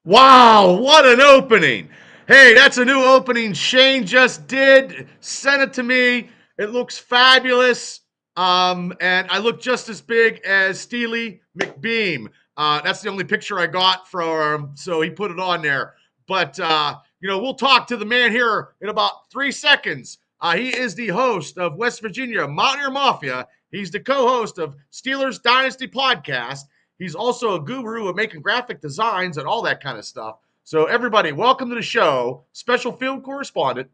Wow, what an opening. Hey, that's a new opening Shane just did. Sent it to me. It looks fabulous. And I look just as big as Steely McBeam. That's the only picture I got from him, so he put it on there. But, we'll talk to the man here in about 3 seconds. He is the host of West Virginia Mountaineer Mafia. He's the co-host of Steelers Dynasty podcast. He's also a guru of making graphic designs and all that kind of stuff. So everybody, welcome to the show. Special field correspondent,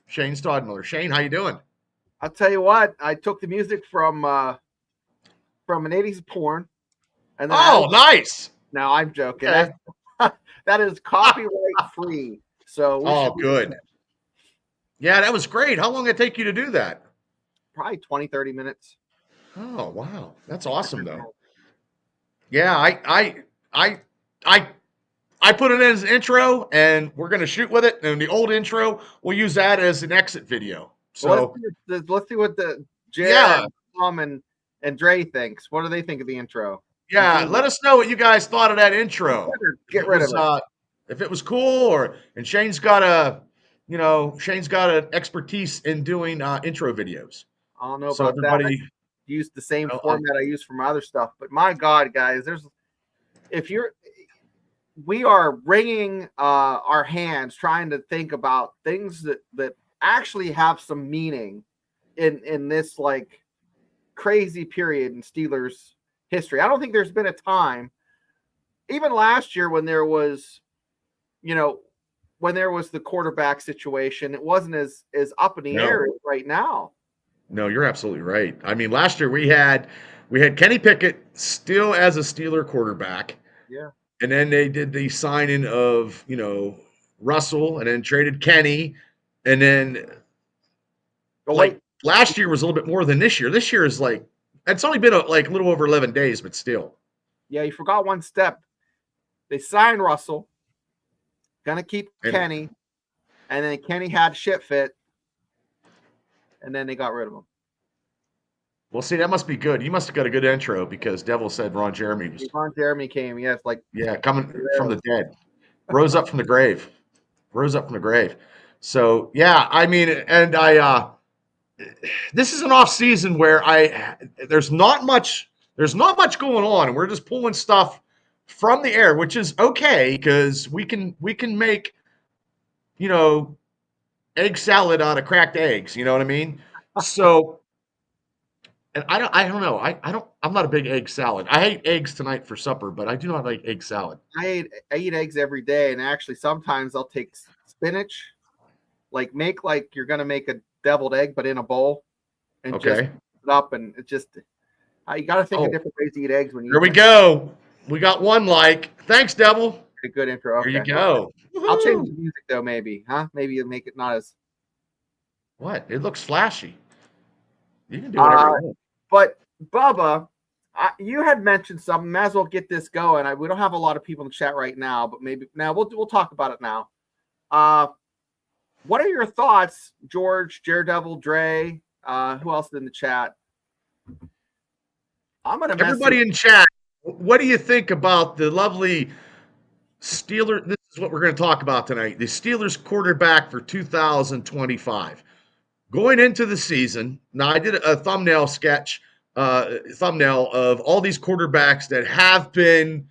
Shane Stodmiller. Shane, how you doing? I'll tell you what, I took the music from an 80s porn. And then nice. No, I'm joking. Okay. That is copyright free. So good. Yeah, that was great. How long did it take you to do that? Probably 20, 30 minutes. Oh, wow. That's awesome, though. Yeah, I put it in as an intro, and we're going to shoot with it. And the old intro, we'll use that as an exit video. So let's see what the Jared, Tom, and Dre thinks. What do they think of the intro? Yeah, let us know what you guys thought of that intro. Get rid of it. If it was cool, and Shane's got an expertise in doing intro videos. I don't know about that. I use the same format I use for my other stuff, but my God, guys, we are wringing our hands trying to think about things that actually have some meaning in this like crazy period in Steelers history. I don't think there's been a time, even last year when there was the quarterback situation, it wasn't as up in the air right now. No, you're absolutely right. I mean, last year we had Kenny Pickett still as a Steeler quarterback. Yeah. And then they did the signing of, Russell, and then traded Kenny. And then last year was a little bit more than this year. This year is it's only been a little over 11 days, but still. Yeah, you forgot one step. They signed Russell, gonna keep Kenny, and then Kenny had shit fit, and then they got rid of him. Well, see, that must be good. You must have got a good intro because Devil said Ron Jeremy came. Yes, coming from the dead, rose up from the grave. So yeah, I mean, and this is an off season where there's not much going on, and we're just pulling stuff from the air, which is okay because we can make egg salad out of cracked eggs. You know what I mean? So. And I don't know. I'm not a big egg salad. I ate eggs tonight for supper, but I do not like egg salad. I eat eggs every day, and actually sometimes I'll take spinach, make you're gonna make a deviled egg, but in a bowl, and just put it up, and it just you got to think of different ways to eat eggs when you. Here we go. We got one Thanks, Devil. A good intro. Okay. Here you go. I'll change the music though, maybe, huh? Maybe you make it not as. What? It looks flashy. You can do whatever you want. But Bubba, you had mentioned something. Might as well get this going. We don't have a lot of people in the chat right now, but maybe now we'll talk about it now. What are your thoughts, George, Daredevil, Dre? Who else is in the chat? Everybody in chat. What do you think about the lovely Steelers? This is what we're going to talk about tonight. The Steelers quarterback for 2025. Going into the season, now I did a thumbnail of all these quarterbacks that have been,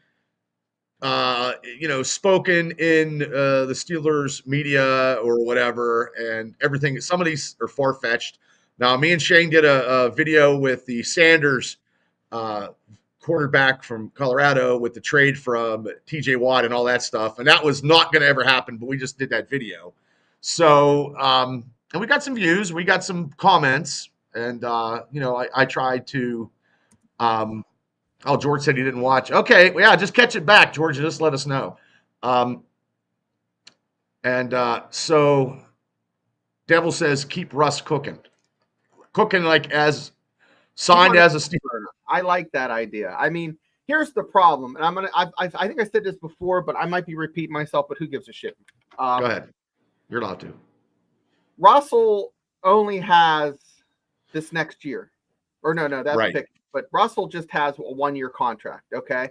spoken in the Steelers media or whatever, and everything. Some of these are far-fetched. Now, me and Shane did a video with the Sanders quarterback from Colorado with the trade from TJ Watt and all that stuff, and that was not going to ever happen, but we just did that video. So, and we got some views, we got some comments, and I tried to. George said he didn't watch. Okay, well, yeah, just catch it back, George. Just let us know. So, Devil says keep Russ cooking as signed as a Steeler. I like that idea. I mean, here's the problem, and I think I said this before, but I might be repeating myself. But who gives a shit? Go ahead. You're allowed to. Russell only has this next year. Or no, that's right. But Russell just has a 1-year contract, okay?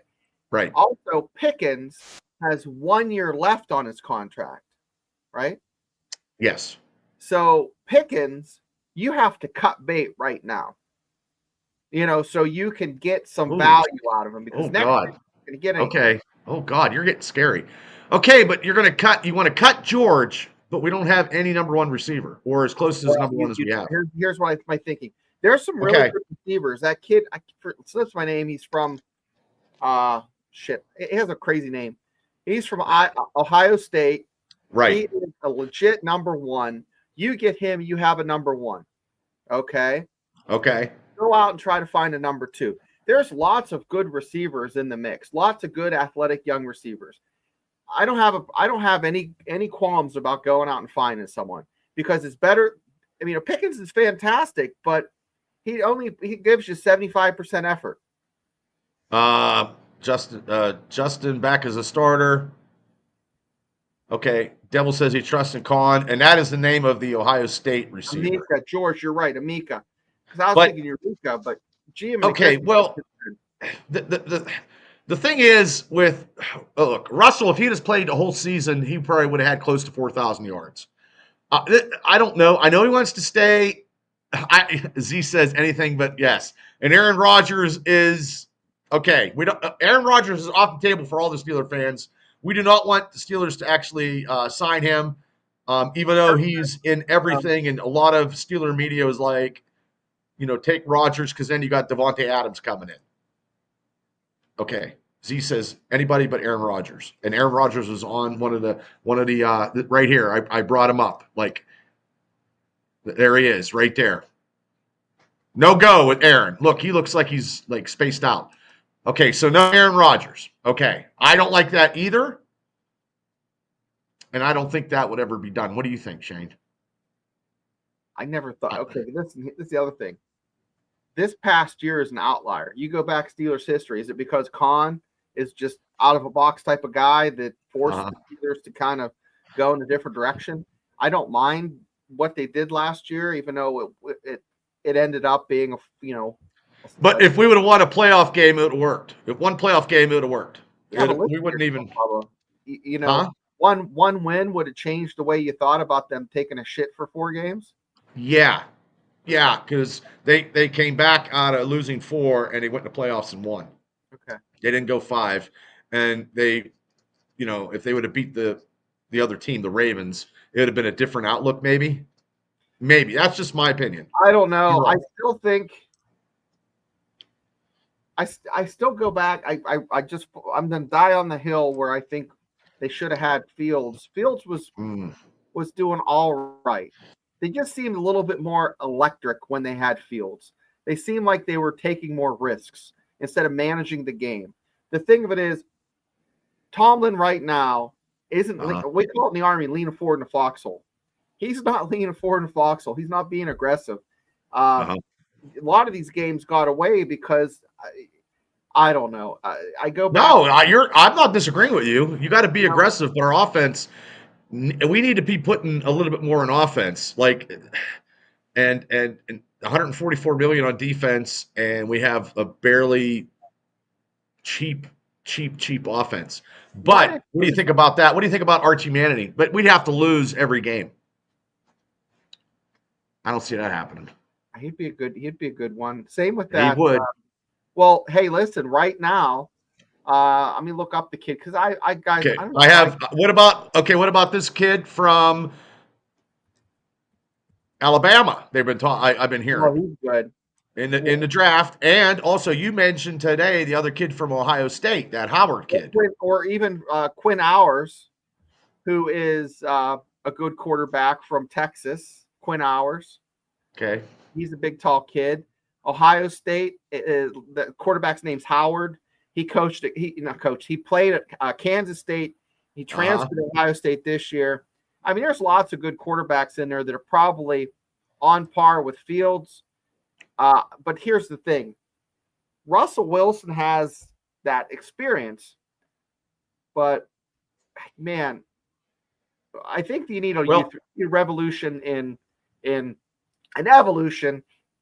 Right. Also, Pickens has 1 year left on his contract, right? Yes. So Pickens, you have to cut bait right now. So you can get some Ooh. value out of him because next God. year you're going to get anything. Okay. Oh God, you're getting scary. Okay, but you want to cut George, but we don't have any number one receiver or as close to his number one as we have. Here's what my thinking. There's some really good receivers. That kid, slips my name. He's from shit. He has a crazy name. He's from Ohio State. Right. He is a legit number one. You get him, you have a number one. Okay. Go out and try to find a number two. There's lots of good receivers in the mix. Lots of good athletic young receivers. I don't have any qualms about going out and finding someone because it's better. I mean, Pickens is fantastic, but he gives you 75% effort. Justin back as a starter. Okay, Devil says he trusts in Khan, and that is the name of the Ohio State receiver. Amika, George, you're right, Amika. Because I was thinking Eureka, but okay, well, the thing is with look, Russell, if he had played the whole season, he probably would have had close to 4,000 yards. I don't know. I know he wants to stay. Z says anything but yes. And Aaron Rodgers is okay. Aaron Rodgers is off the table for all the Steeler fans. We do not want the Steelers to actually sign him, even though he's in everything. And a lot of Steeler media is like, take Rodgers because then you got Devontae Adams coming in. Okay. Z says anybody but Aaron Rodgers, and Aaron Rodgers was on one of the right here. I brought him up. Like there he is, right there. No go with Aaron. Look, he looks like he's like spaced out. Okay, so no Aaron Rodgers. Okay, I don't like that either, and I don't think that would ever be done. What do you think, Shane? I never thought. Okay, this is the other thing. This past year is an outlier. You go back Steelers history. Is it because Khan is just out of a box type of guy that forced the Steelers to kind of go in a different direction? I don't mind what they did last year, even though it ended up being But if we would have won a playoff game, it would have worked. If one playoff game, it would have worked. We wouldn't even. One win would have changed the way you thought about them taking a shit for 4 games. Yeah, because they came back out of losing 4 and they went to playoffs and won. Okay. They didn't go 5, and they, if they would have beat the other team, the Ravens, it would have been a different outlook. Maybe that's just my opinion. I don't know. I still think. I still go back. I'm gonna die on the hill where I think they should have had Fields. Fields was doing all right. They just seemed a little bit more electric when they had Fields. They seemed like they were taking more risks instead of managing the game. The thing of it is, Tomlin right now isn't. We call it in the Army leaning forward in the foxhole. He's not leaning forward in the foxhole. He's not being aggressive. A lot of these games got away because I don't know. I go back. No, I'm not disagreeing with you. You got to be aggressive, but our offense, we need to be putting a little bit more in offense, and 144 million on defense, and we have a barely cheap offense. But what do you think about that? What do you think about Archie Manning? But we'd have to lose every game. I don't see that happening. He'd be a good one. Same with that. He would. Well, hey, listen. Right now, let me look up the kid because What about this kid from Alabama? They've been talking. I've been hearing. Oh, he's good in the draft, and also you mentioned today the other kid from Ohio State, that Howard kid, or even Quinn Ewers, who is a good quarterback from Texas. Quinn Ewers. Okay. He's a big, tall kid. Ohio State, the quarterback's name's Howard. He coached it. He played at Kansas State. He transferred to Ohio State this year. I mean, there's lots of good quarterbacks in there that are probably on par with Fields. But here's the thing. Russell Wilson has that experience. But, man, I think you need a revolution in an evolution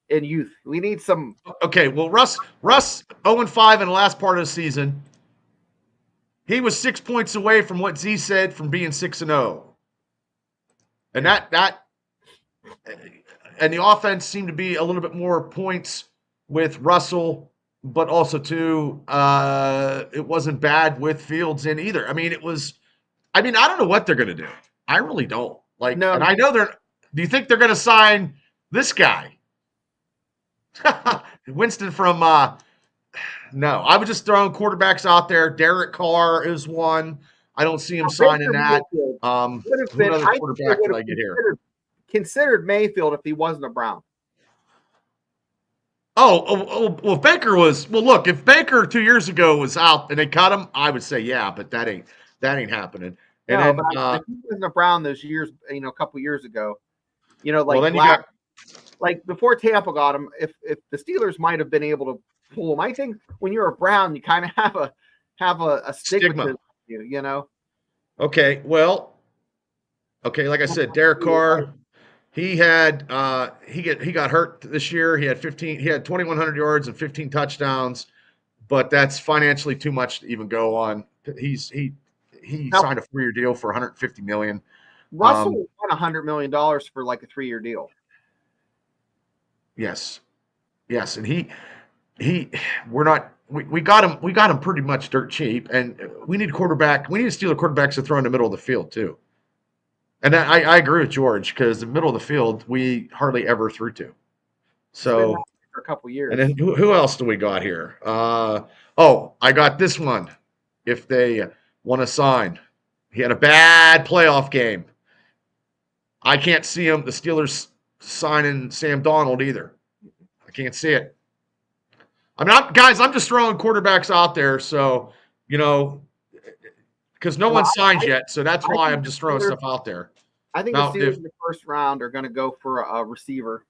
in youth. We need some. Okay, well, Russ 0-5 in the last part of the season. He was 6 points away from what Z said from being 6-0. And and the offense seemed to be a little bit more points with Russell, but also too, it wasn't bad with Fields in either. I mean, I don't know what they're going to do. I really don't. No. And I know do you think they're going to sign this guy? Winston from, no, I was just throwing quarterbacks out there. Derek Carr is one. I don't see him signing that. Who other quarterback did I get here? Considered Mayfield if he wasn't a Brown. Well, if Baker was look, if Baker 2 years ago was out and they cut him, I would say yeah, but that ain't happening. And no, then, but if he wasn't a Brown those years, a couple years ago, like well, then you got like before Tampa got him, if the Steelers might have been able to pull him, I think when you're a Brown, you kind of have a stigma. You know. Okay, well, like I said, Derek Carr. He had he got hurt this year. He had 2,100 yards and 15 touchdowns, but that's financially too much to even go on. He signed a 4-year deal for $150 million. Russell won $100 million for like a 3-year deal. Yes, and we got him pretty much dirt cheap, and we need a quarterback. We need to steal the quarterbacks to throw in the middle of the field too. And I agree with George because the middle of the field we hardly ever threw to. So for a couple years. And then who else do we got here? I got this one. If they want to sign, he had a bad playoff game. I can't see the Steelers signing Sam Darnold either. I can't see it. I'm just throwing quarterbacks out there, so because no one signed yet, so that's why I'm just throwing stuff out there. I think the Steelers in the first round are going to go for a receiver.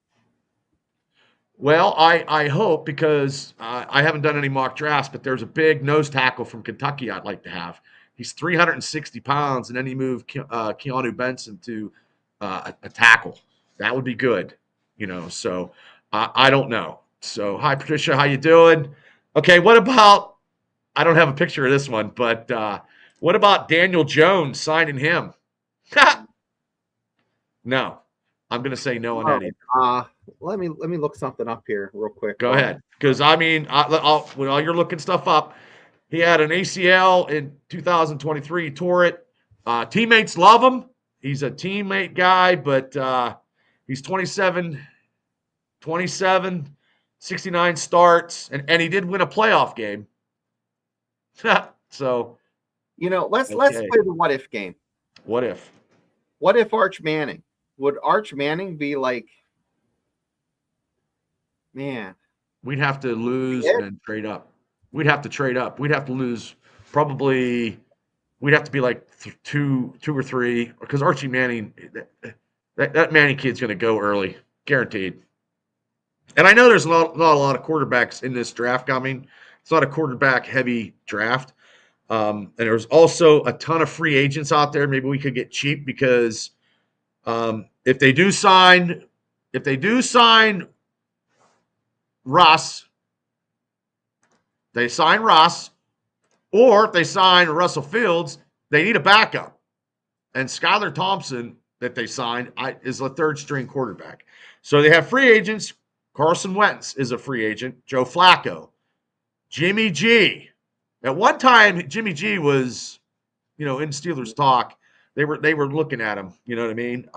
Well, I hope because I haven't done any mock drafts, but there's a big nose tackle from Kentucky I'd like to have. He's 360 pounds, and then he moved Keanu Benson to a tackle. That would be good, So I don't know. So hi, Patricia, how you doing? Okay, what about? I don't have a picture of this one, but what about Daniel Jones signing him? No, I'm going to say no on that either. Let me look something up here real quick. Go ahead, because while you're looking stuff up, he had an ACL in 2023. He tore it. Teammates love him. He's a teammate guy, but he's 27, 69 starts, and he did win a playoff game. So, let's play the what if game. What if? What if Arch Manning? Would Arch Manning be like, man? We'd have to lose and trade up. We'd have to trade up. We'd have to lose probably. We'd have to be like two or three because Archie Manning, that Manning kid's going to go early, guaranteed. And I know there's not a lot of quarterbacks in this draft coming. It's not a quarterback heavy draft. And there's also a ton of free agents out there. Maybe we could get cheap because if they do sign Russ, or if they sign Russell Fields, they need a backup. And Skylar Thompson that they signed is a third string quarterback. So they have free agents. Carson Wentz is a free agent. Joe Flacco, Jimmy G. At one time, Jimmy G was, in Steelers talk. They were looking at him. You know what I mean?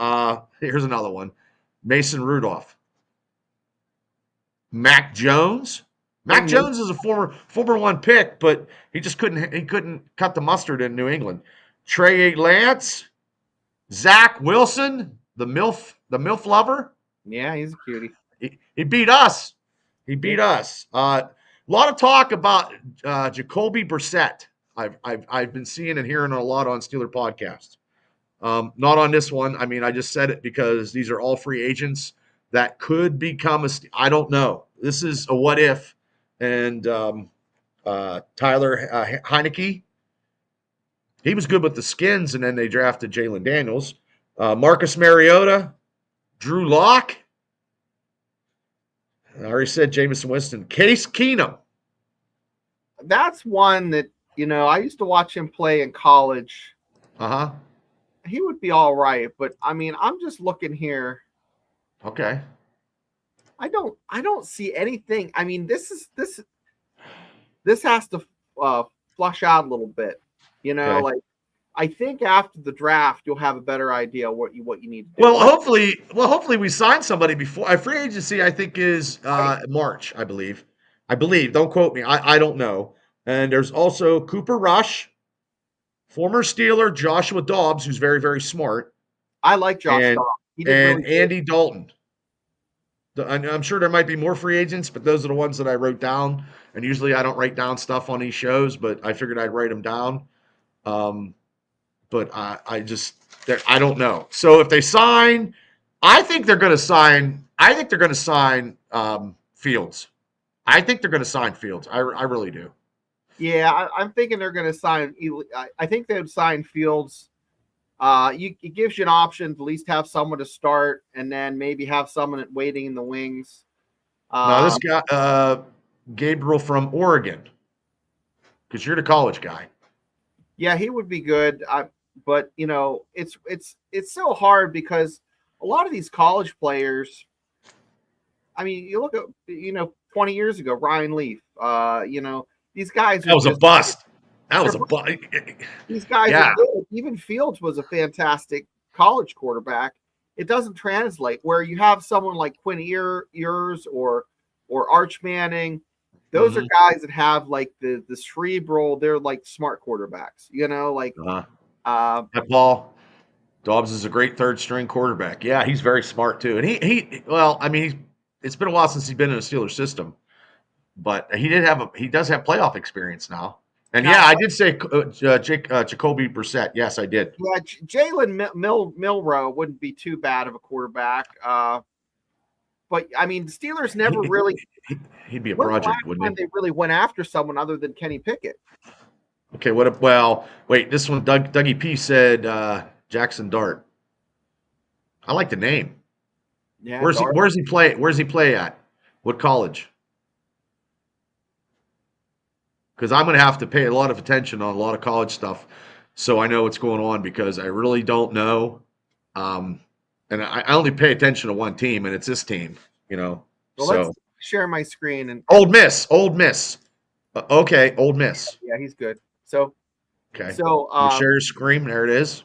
Here's another one: Mason Rudolph, Mac Jones. Mac Jones is a former one pick, but he just couldn't cut the mustard in New England. Trey Lance, Zach Wilson, the MILF lover. Yeah, he's a cutie. He beat us. A lot of talk about Jacoby Brissett. I've been seeing and hearing a lot on Steeler podcasts. Not on this one. I mean, I just said it because these are all free agents that could become I don't know. This is a what if. And Tyler Heineke, he was good with the Skins, and then they drafted Jalen Daniels. Marcus Mariota, Drew Lock. I already said Jameson Winston. Case Keenum. That's one that I used to watch him play in college. Uh-huh. He would be all right, but I mean, I'm just looking here. Okay. I don't see anything. I mean, this has to flush out a little bit. Okay. Like I think after the draft you'll have a better idea what you need to do. Well, hopefully we sign somebody before free agency. I think is Right. March. I believe. I believe. Don't quote me. I don't know. And there's also Cooper Rush, former Steeler Joshua Dobbs, who's very very smart, I like Josh and Dobbs. He did really good. Andy Dalton. I'm sure there might be more free agents, but those are the ones that I wrote down. And usually I don't write down stuff on these shows, but I figured I'd write them down. Um, but I don't know. So if they sign, I think they're going to sign. I think they're going to sign Fields. I think they're going to sign Fields. I really do. Yeah, I'm thinking they're going to sign. I think they would sign Fields. It gives you an option to at least have someone to start, and then maybe have someone waiting in the wings. Now Um, this guy, Gabriel from Oregon, because you're the college guy. yeah, he would be good. But it's so hard because a lot of these college players. I mean, you look at 20 years ago, Ryan Leaf. These guys That are was a just bust. That was they're a bust. these guys are Yeah. good. Even Fields was a fantastic college quarterback. It doesn't translate where you have someone like Quinn Ewers or Arch Manning. Those are Mhm. guys that have like the cerebral. They're like smart quarterbacks. Like Uh-huh. uh, That Paul Dobbs is a great third string quarterback. Yeah, he's very smart too. And he well, I mean, it's been a while since he's been in a Steelers system, but he does have playoff experience now. And now. yeah, I did say Jacoby Brissett. Yes, I did. Yeah, Jalen Milrow wouldn't be too bad of a quarterback. But I mean, the Steelers never He, really. he'd be a When's the project, last wouldn't time he? they really went after someone other than Kenny Pickett? Okay, well, wait, this one, Dougie P said Jackson Dart. I like the name. Yeah, Where's he? Dart. Where's he play? Where's he play at? What college? Because I'm going to have to pay a lot of attention on a lot of college stuff, so I know what's going on. Because I really don't know, um, and I only pay attention to one team, and it's this team. Well, let's So share my screen and Old Miss. Okay, Old Miss. yeah, he's good. So Okay, so you um share your screen. There it is.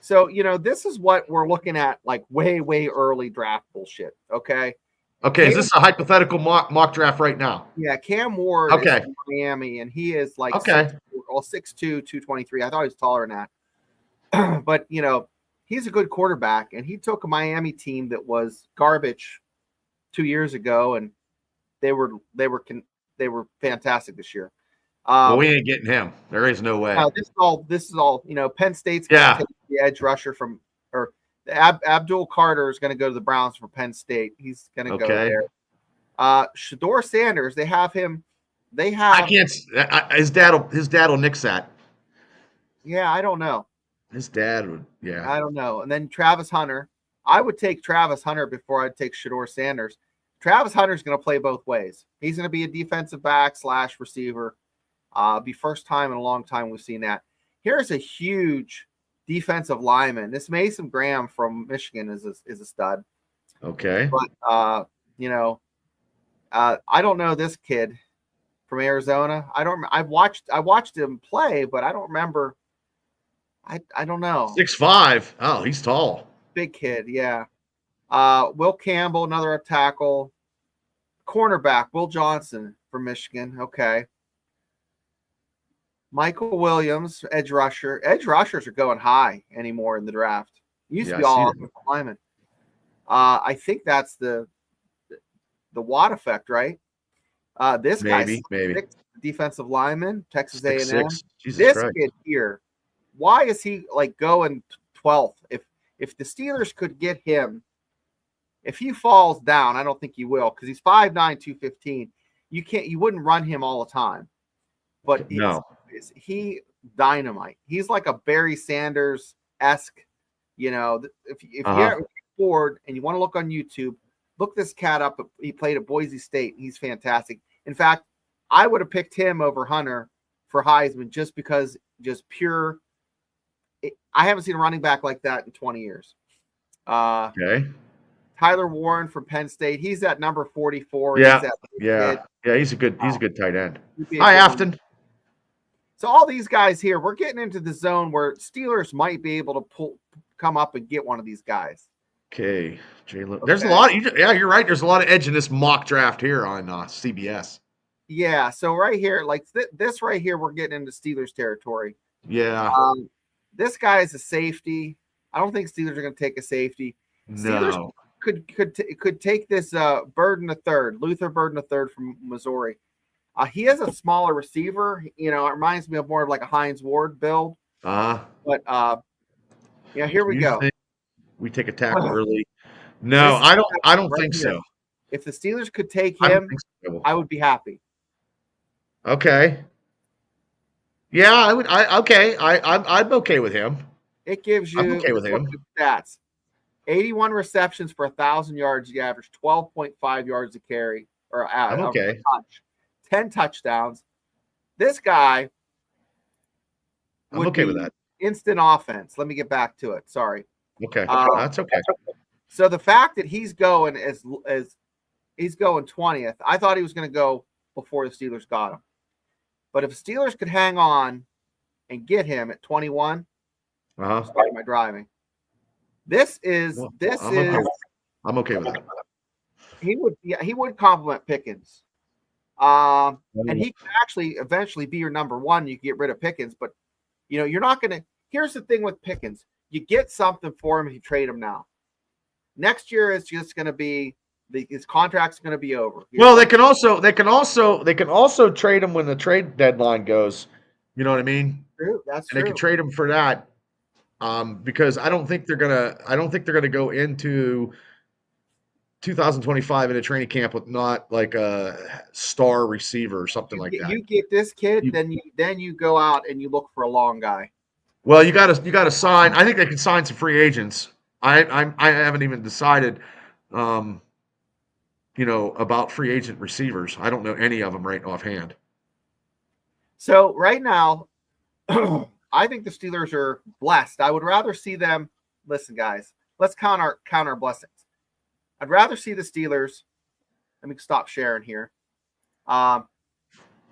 so this is what we're looking at, like way early draft bullshit. Okay. Okay, is Cam, this a hypothetical mock draft right now? yeah, Cam Ward is Okay, from Miami, and he is like okay. 6'2", 223. I thought he was taller than that. But he's a good quarterback, and he took a Miami team that was garbage 2 years ago, and they were fantastic this year. Well, Um, we ain't getting him. There is no way. now this is all. Penn State's going to Yeah. take the edge rusher from, or Abdul Carter is going to go to the Browns for Penn State. He's going to go Okay. there. Shador Sanders, they have him. They I have, can't. His dad will nix that. yeah, I don't know. His dad would. Yeah. I don't know. And then Travis Hunter. I would take Travis Hunter before I'd take Shador Sanders. Travis Hunter's going to play both ways. He's going to be a defensive back / receiver. Be first time in a long time we've seen that. Here's a huge defensive lineman. This Mason Graham from Michigan is a stud. Okay. But I don't know this kid from Arizona. I watched him play, but I don't remember. I don't know. 6'5". Oh, he's tall. Big kid, yeah. Will Campbell, another tackle. Cornerback, Will Johnson from Michigan. Okay. Michael Williams, edge rusher. Edge rushers are going high anymore in the draft. Used to be all offensive linemen. I think that's the Watt effect, right? This guy, maybe. defensive lineman, Texas A&M. 6'6". Jesus This Christ. kid here, why is he like going 12th? If the Steelers could get him, if he falls down, I don't think he will because he's 5'9", 215. You wouldn't run him all the time, but No. he dynamite. He's like a Barry Sanders-esque. If you're bored and you want to look on YouTube, look this cat up. He played at Boise State. He's fantastic. In fact, I would have picked him over Hunter for Heisman just because just pure. I haven't seen a running back like that in 20 years. Okay. Tyler Warren from Penn State. He's at number 44. He's Yeah. that Yeah. kid. Yeah. He's a good tight end. He'd be a Hi, good one. Afton. So all these guys here, we're getting into the zone where Steelers might be able to come up and get one of these guys. Okay. Jalen. There's a lot. Yeah, you're right. There's a lot of edge in this mock draft here on CBS. Yeah. So right here, like this right here, we're getting into Steelers territory. Yeah. This guy is a safety. I don't think Steelers are going to take a safety. Steelers No. could take this Burden III, Luther Burden III from Missouri. He has a smaller receiver. You know, it reminds me of more of like a Hines Ward build. But yeah, here we go. We take a tackle early. No, I don't think so. If the Steelers could take him, I would be happy. Okay. Yeah, I would. Okay. I'm okay with him. It gives you I'm okay with him. Stats: 81 receptions for 1,000 yards. He averaged 12.5 yards a carry or I'm okay. touch. 10 touchdowns. This guy I'm okay with that. Instant offense. Let me get back to it. Sorry. Okay. That's okay. So the fact that he's going as he's going 20th, I thought he was going to go before the Steelers got him. But if Steelers could hang on and get him at 21, start my driving. I'm okay with that. He would compliment Pickens. And he could actually eventually be your number one. You can get rid of Pickens, but you know, you're not going to. Here's the thing with Pickens: you get something for him if you trade him now. Next year is just going to be his contract's going to be over. Well, they can also trade him when the trade deadline goes. You know what I mean? True. That's true. And they can trade him for that, because I don't think they're gonna go into 2025 in a training camp with not like a star receiver or something like that. You get this kid, then you go out and you look for a long guy. Well, you got to sign. I think they can sign some free agents. I haven't even decided, about free agent receivers. I don't know any of them right offhand. So right now, I think the Steelers are blessed. I would rather see them. Listen, guys, let's count our blessings. I'd rather see the Steelers. Let me stop sharing here. I'd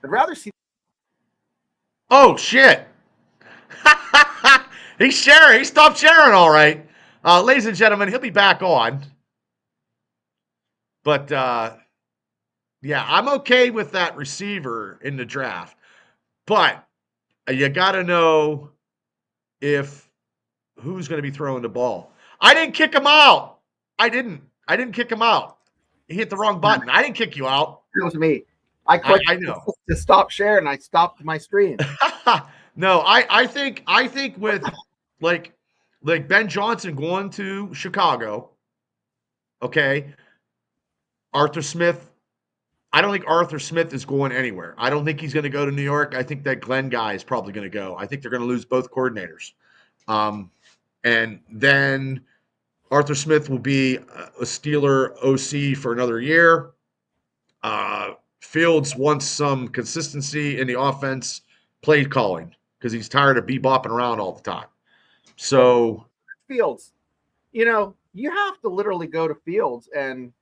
rather see. Oh shit! He's sharing. He stopped sharing. All right, ladies and gentlemen, he'll be back on. But yeah, I'm okay with that receiver in the draft. But you got to know who's going to be throwing the ball. I didn't kick him out. I didn't kick him out. He hit the wrong button. I didn't kick you out. It was me. I clicked I know. to stop sharing. I stopped my stream. No, I think with like Ben Johnson going to Chicago, okay, Arthur Smith. I don't think Arthur Smith is going anywhere. I don't think he's going to go to New York. I think that Glenn guy is probably going to go. I think they're going to lose both coordinators. And then Arthur Smith will be a Steeler OC for another year. Fields wants some consistency in the offense play calling because he's tired of bebopping around all the time. So Fields, you have to literally go to Fields and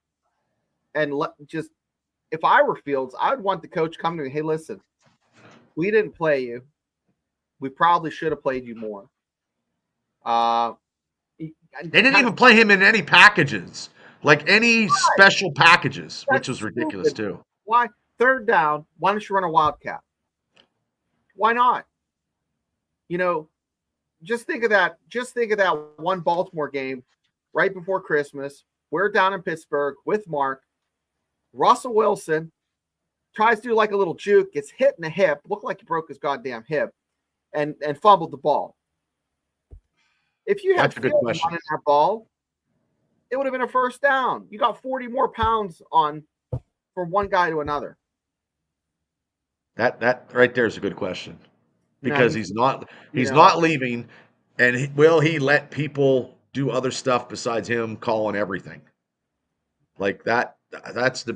just. If I were Fields, I'd want the coach come to me. Hey, listen, we didn't play you. We probably should have played you more. They didn't even play him in any packages, like any special packages, which was ridiculous too. Why? Third down, why don't you run a wildcat? Why not? Just think of that. Just think of that one Baltimore game right before Christmas. We're down in Pittsburgh with Mark. Russell Wilson tries to do like a little juke, gets hit in the hip, looked like he broke his goddamn hip, and fumbled the ball. If you had Fields running that ball, it would have been a first down. You got 40 more pounds on from one guy to another. That right there is a good question because he's not leaving, and will he let people do other stuff besides him calling everything like that? That's the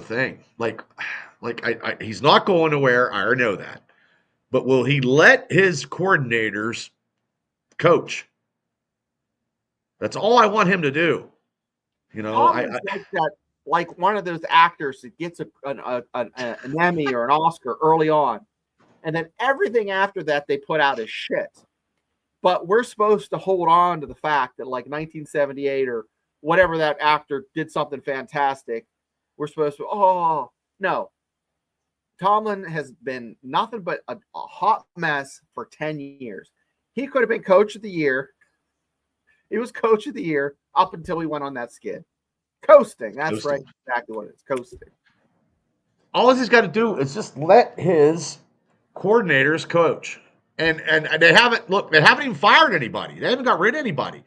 thing. Like he's not going nowhere. I already know that. But will he let his coordinators coach? That's all I want him to do. Tomlin's like that, like one of those actors that gets an Emmy or an Oscar early on, and then everything after that they put out is shit. But we're supposed to hold on to the fact that, like 1978 or whatever, that actor did something fantastic. We're supposed to, oh no. Tomlin has been nothing but a hot mess for 10 years. He could have been coach of the year. He was coach of the year up until he went on that skid. Coasting. That's right. Exactly what it is. Coasting. All he's got to do is just let his coordinators coach. And they haven't even fired anybody. They haven't got rid of anybody.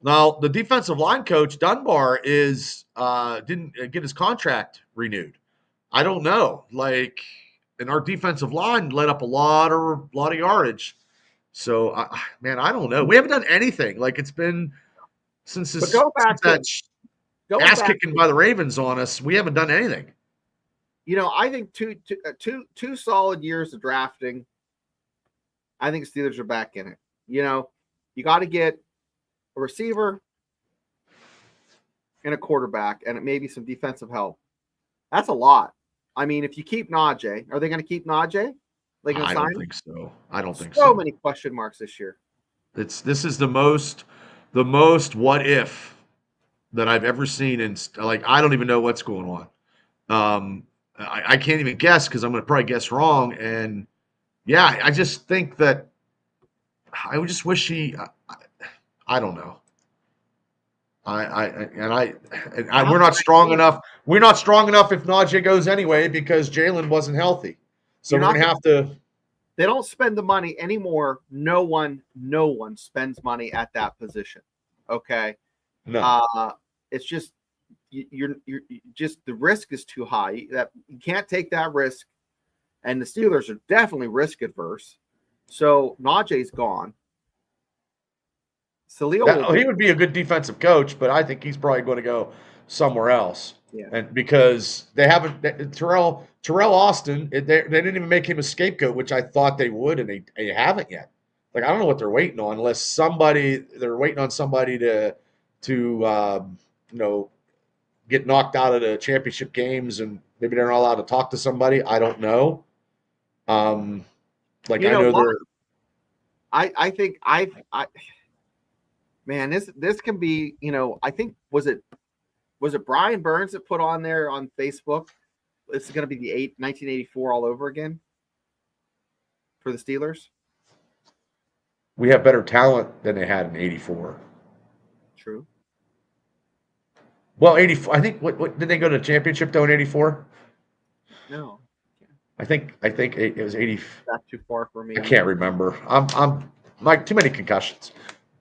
Now, the defensive line coach, Dunbar, didn't get his contract renewed. I don't know. And our defensive line let up a lot of yardage. So, I don't know. We haven't done anything. It's been since that ass kicking by the Ravens on us. We haven't done anything. I think two solid years of drafting. I think Steelers are back in it. You got to get a receiver and a quarterback and maybe some defensive help. That's a lot. I mean, if you keep Najee, are they going to keep Najee? I don't think so. I don't think so. So many question marks this year. This is the most what if that I've ever seen. I don't even know what's going on. I can't even guess because I'm going to probably guess wrong. And yeah, I just think that I would just wish I don't know. We're not strong enough. We're not strong enough if Najee goes anyway because Jalen wasn't healthy. So we're gonna have to. They don't spend the money anymore. No one spends money at that position. Okay. No. It's just you're just the risk is too high. That you can't take that risk, and the Steelers are definitely risk adverse. So Najee's gone. Salil he would be a good defensive coach, but I think he's probably going to go somewhere else. Yeah. And because they haven't Terrell Austin, they didn't even make him a scapegoat, which I thought they would, and they haven't yet. I don't know what they're waiting on, unless they're waiting on somebody to get knocked out of the championship games, and maybe they're not allowed to talk to somebody. I don't know. I think man, this can be, I think was it Brian Burns that put on there on Facebook? This is going to be the 1984 all over again for the Steelers. We have better talent than they had in '84. True. Well, '84. I think what did they go to the championship though in '84? No. I think it was 80. That's too far for me. I can't remember. I'm like too many concussions.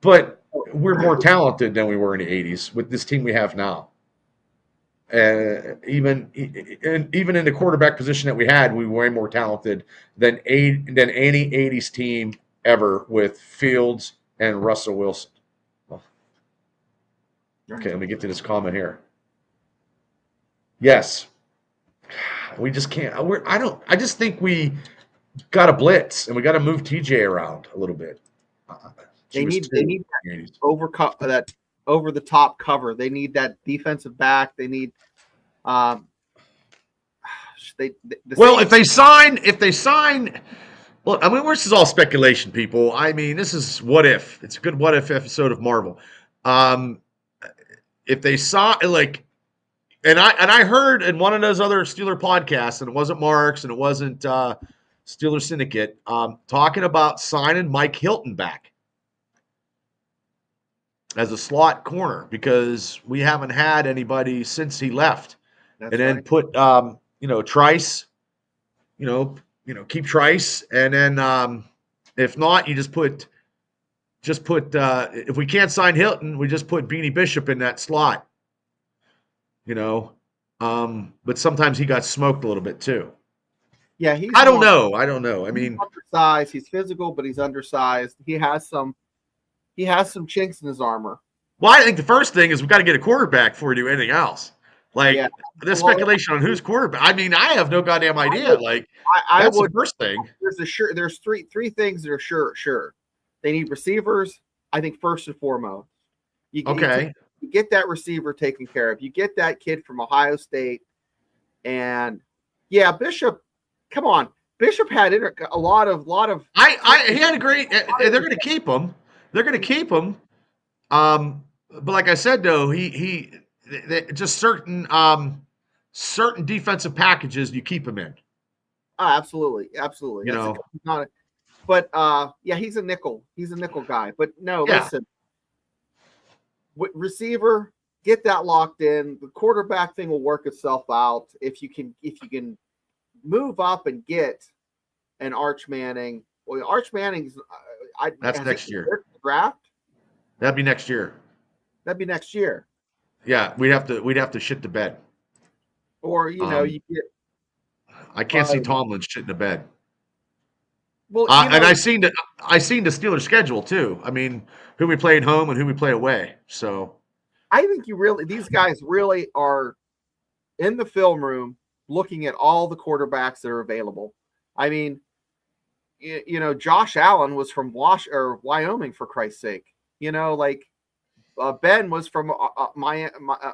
But we're more talented than we were in the '80s with this team we have now. Even in the quarterback position that we had, we were way more talented than any '80s team ever with Fields and Russell Wilson. Okay, let me get to this comment here. Yes, we just can't. I just think we got to blitz and we got to move TJ around a little bit. They need that over the top cover. They need that defensive back. They need if they sign. Well, I mean, this is all speculation, people. I mean, this is what if. It's a good what if episode of Marvel. If they saw and I heard in one of those other Steeler podcasts, and it wasn't Mark's and it wasn't Steeler Syndicate, talking about signing Mike Hilton back as a slot corner because we haven't had anybody since he left. That's and then right. Put Trice, keep Trice, and then if not, you just put if we can't sign Hilton, we just put Beanie Bishop in that slot. But sometimes he got smoked a little bit too. Yeah, I don't know. I mean, he's undersized. He's physical, but he's undersized. He has some chinks in his armor. Well, I think the first thing is we've got to get a quarterback before we do anything else. Like, Yeah. there's Well, speculation on who's quarterback. I mean, I have no goddamn idea. Like, I that's the would. first thing. There's three things that are sure. They need receivers. I think first and foremost, Okay. you get that receiver taken care of. You get that kid from Ohio State, and yeah, Bishop. Come on, Bishop had a lot of He had a great. They're going to keep him. They're going to keep him. But like I said, though, just certain defensive packages you keep him in. Oh, absolutely. You That's know. not a, but yeah, he's a nickel. He's a nickel guy. But no, Yeah. listen, receiver, get that locked in. The quarterback thing will work itself out if you can move up and get an Arch Manning. Well, Arch Manning's That's next year. Draft. That'd be next year. That'd be next year. Yeah, we'd have to shit the bed. Or you get. I can't see Tomlin shitting the bed. Well, and I seen the Steelers schedule too. I mean, who we play at home and who we play away. So I think these guys really are in the film room looking at all the quarterbacks that are available. I mean, Josh Allen was from Wyoming, for Christ's sake. Ben was from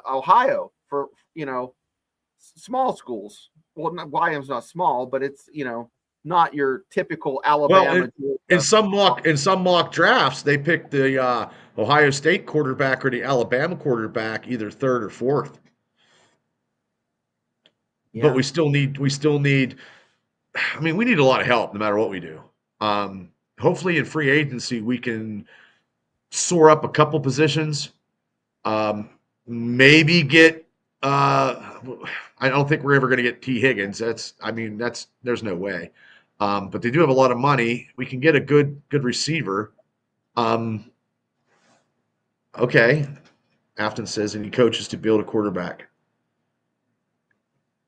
Ohio, for small schools. Well, Wyoming's not small, but it's not your typical Alabama. Well, in some mock drafts, they picked the Ohio State quarterback or the Alabama quarterback, either third or fourth. Yeah. But we still need. I mean, we need a lot of help no matter what we do. Hopefully, in free agency, we can soar up a couple positions. Maybe get. I don't think we're ever going to get T. Higgins. There's no way. But they do have a lot of money. We can get a good receiver. Okay. Afton says, and he coaches to build a quarterback.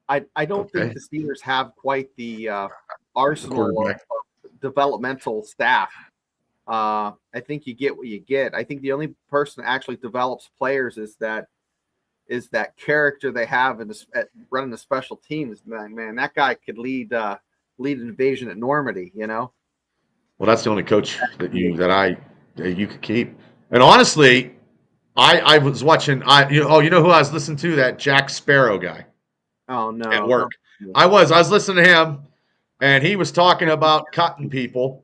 I don't think the Steelers have quite the arsenal of developmental staff. I think you get what you get. I think the only person that actually develops players is that character they have at running the special teams. Man, that guy could lead an invasion at Normandy. Well, that's the only coach that you could keep. And honestly, I was watching. You know who I was listening to? That Jack Sparrow guy. Oh no! At work, no. I was listening to him, and he was talking about cutting people.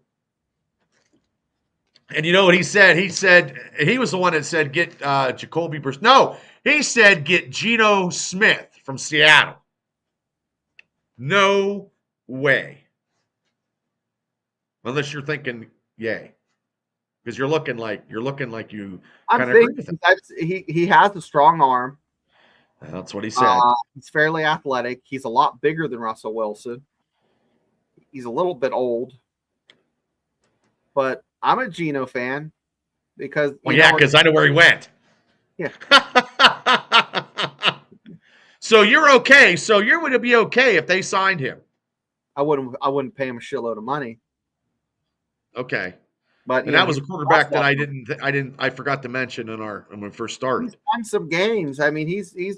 And you know what he said? He said he was the one that said get Jacoby Brissett. No, he said get Geno Smith from Seattle. No way. Unless you're thinking yay, because you're looking like you kind of agree with him. He has a strong arm. That's what he said. He's fairly athletic. He's a lot bigger than Russell Wilson. He's a little bit old, but I'm a Geno fan because because I know where he went. Yeah. So you're okay. So you're going to be okay if they signed him. I wouldn't pay him a shitload of money. Okay. But that was a quarterback that I forgot to mention when we first started. He's won some games. I mean, he's a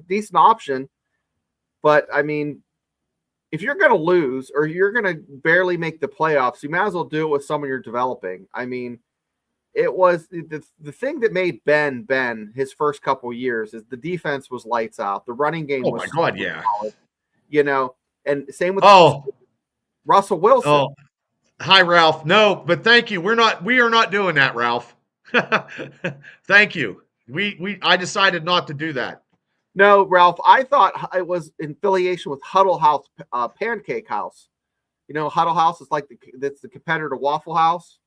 decent option. But I mean, if you're going to lose or you're going to barely make the playoffs, you might as well do it with someone you're developing. I mean, it was the thing that made Ben his first couple years is the defense was lights out. The running game was my God, yeah. Solid, and same with Russell Wilson. Oh. Hi, Ralph. No, but thank you. We are not doing that, Ralph. Thank you. I decided not to do that. No, Ralph, I thought it was in affiliation with Huddle House, Pancake House. Huddle House is that's the competitor to Waffle House.